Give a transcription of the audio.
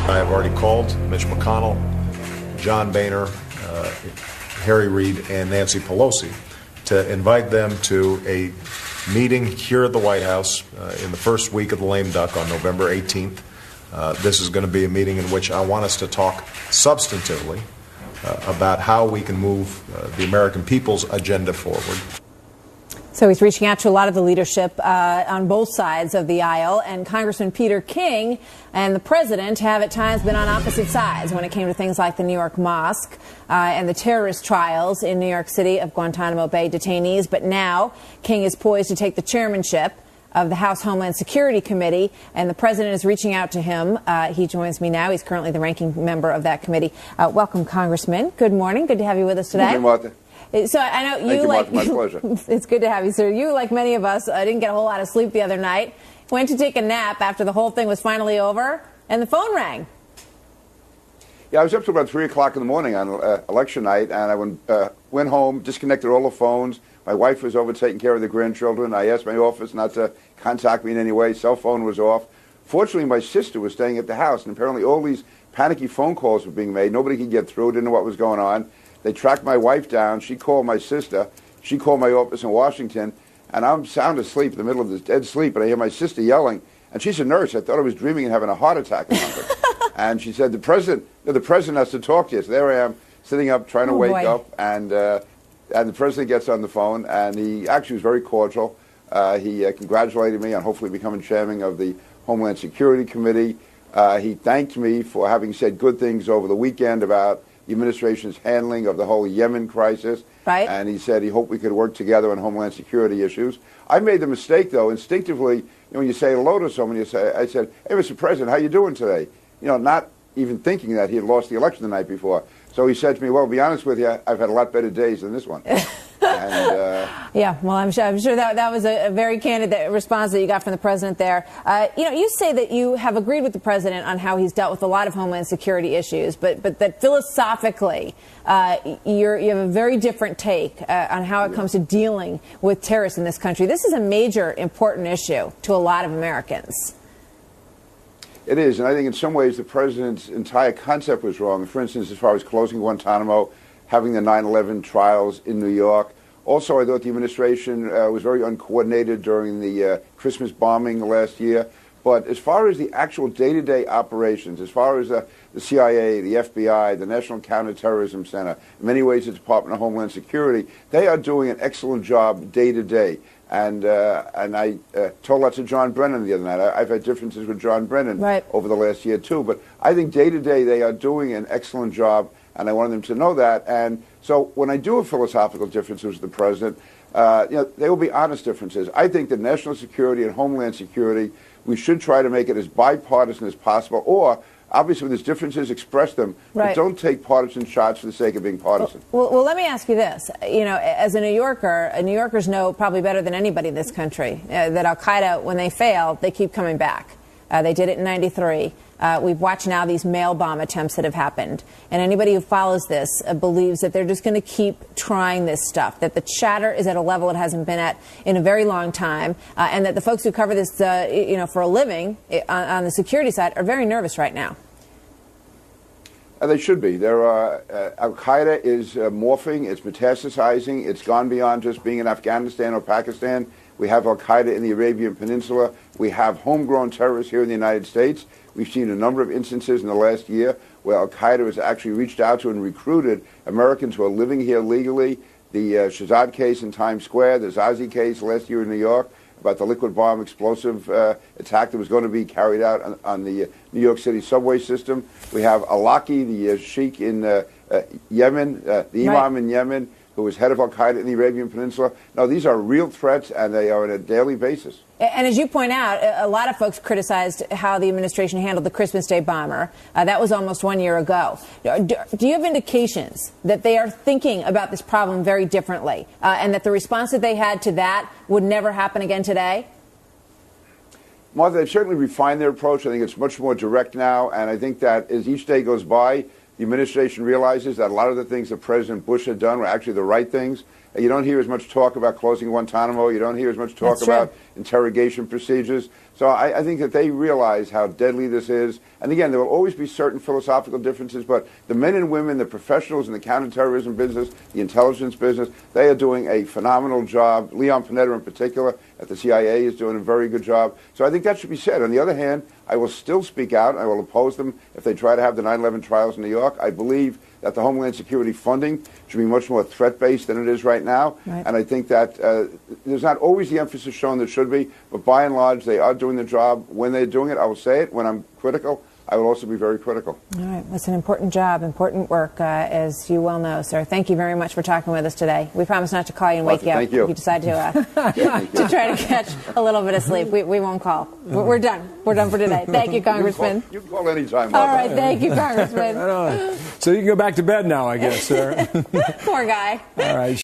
I have already called Mitch McConnell, John Boehner, Harry Reid, and Nancy Pelosi to invite them to a meeting here at the White House in the first week of the lame duck on November 18th. This is going to be a meeting in which I want us to talk substantively about how we can move the American people's agenda forward. So he's reaching out to a lot of the leadership on both sides of the aisle, and Congressman Peter King and the president have at times been on opposite sides when it came to things like the New York mosque and the terrorist trials in New York City of Guantanamo Bay detainees. But now King is poised to take the chairmanship of the House Homeland Security Committee, and the president is reaching out to him. He joins me now. He's currently the ranking member of that committee. Welcome, Congressman. Good morning. Good to have you with us today. Good morning, Martha. So I know Thank you, like my pleasure. It's good to have you, sir. You, like many of us, didn't get a whole lot of sleep the other night. Went to take a nap after the whole thing was finally over, and the phone rang. Yeah, I was up to about 3 o'clock in the morning on election night, and I went home, disconnected all the phones. My wife was over taking care of the grandchildren. I asked my office not to contact me in any way. Cell phone was off. Fortunately, my sister was staying at the house, and apparently all these panicky phone calls were being made. Nobody could get through, didn't know what was going on. They tracked my wife down. She called my sister. She called my office in Washington, and I'm sound asleep in the middle of this dead sleep, and I hear my sister yelling, and she's a nurse. I thought I was dreaming and having a heart attack or something. And she said, the president has to talk to you. So there I am, sitting up, trying to wake up, and the president gets on the phone, and he actually was very cordial. He congratulated me on hopefully becoming chairman of the Homeland Security Committee. He thanked me for having said good things over the weekend about the administration's handling of the whole Yemen crisis. Right. And he said he hoped we could work together on Homeland Security issues. I made the mistake, though, instinctively, when you say hello to someone, I said, hey, Mr. President, how you doing today? Not even thinking that he had lost the election the night before. So he said to me, well, to be honest with you, I've had a lot better days than this one. Yeah, well, I'm sure that was a very candid response that you got from the president there. You say that you have agreed with the president on how he's dealt with a lot of Homeland Security issues, but that philosophically, you have a very different take on how it comes to dealing with terrorists in this country. This is a major, important issue to a lot of Americans. It is, and I think in some ways the president's entire concept was wrong. For instance, as far as closing Guantanamo, having the 9/11 trials in New York. Also, I thought the administration was very uncoordinated during the Christmas bombing last year. But as far as the actual day-to-day operations, as far as the CIA, the FBI, the National Counterterrorism Center, in many ways the Department of Homeland Security, they are doing an excellent job day-to-day. And I told that to John Brennan the other night. I've had differences with John Brennan over the last year, too. But I think day-to-day they are doing an excellent job, and I wanted them to know that. And so when I do have philosophical differences with the president, they will be honest differences. I think that national security and homeland security, we should try to make it as bipartisan as possible, or obviously, when there's differences, express them, but don't take partisan shots for the sake of being partisan. Well, let me ask you this. As a New Yorker, New Yorkers know probably better than anybody in this country that al-Qaeda, when they fail, they keep coming back. They did it in '93. We've watched now these mail bomb attempts that have happened. And anybody who follows this believes that they're just going to keep trying this stuff, that the chatter is at a level it hasn't been at in a very long time, and that the folks who cover this, for a living on the security side are very nervous right now. They should be. Al-Qaeda is morphing, it's metastasizing, it's gone beyond just being in Afghanistan or Pakistan. We have Al-Qaeda in the Arabian Peninsula. We have homegrown terrorists here in the United States. We've seen a number of instances in the last year where Al-Qaeda has actually reached out to and recruited Americans who are living here legally. The Shahzad case in Times Square, the Zazi case last year in New York, about the liquid bomb explosive attack that was going to be carried out on the New York City subway system. We have Alaki, the sheikh in Yemen, the imam in Yemen, who was head of al-Qaeda in the Arabian Peninsula. No, these are real threats, and they are on a daily basis. And as you point out, a lot of folks criticized how the administration handled the Christmas Day bomber. That was almost 1 year ago. Do you have indications that they are thinking about this problem very differently, and that the response that they had to that would never happen again today? Martha, they've certainly refined their approach. I think it's much more direct now, and I think that as each day goes by, the administration realizes that a lot of the things that President Bush had done were actually the right things. You don't hear as much talk about closing Guantanamo. You don't hear as much talk about interrogation procedures. So I think that they realize how deadly this is. And again, there will always be certain philosophical differences, but the men and women, the professionals in the counterterrorism business, the intelligence business, they are doing a phenomenal job. Leon Panetta in particular at the CIA is doing a very good job. So I think that should be said. On the other hand, I will still speak out. I will oppose them if they try to have the 9/11 trials in New York. I believe that the Homeland Security funding should be much more threat-based than it is right now. And I think that there's not always the emphasis shown that should be, but by and large, they are doing the job. When they're doing it, I will say it. When I'm critical, I will also be very critical. All right. It's an important job, important work, as you well know, sir. Thank you very much for talking with us today. We promise not to call you and wake you up. Thank you. If you decide to try to catch a little bit of sleep. We won't call. We're done. We're done for today. Thank you, Congressman. You can call anytime. All right. Thank you, Congressman. So you can go back to bed now, I guess, sir. Poor guy. All right.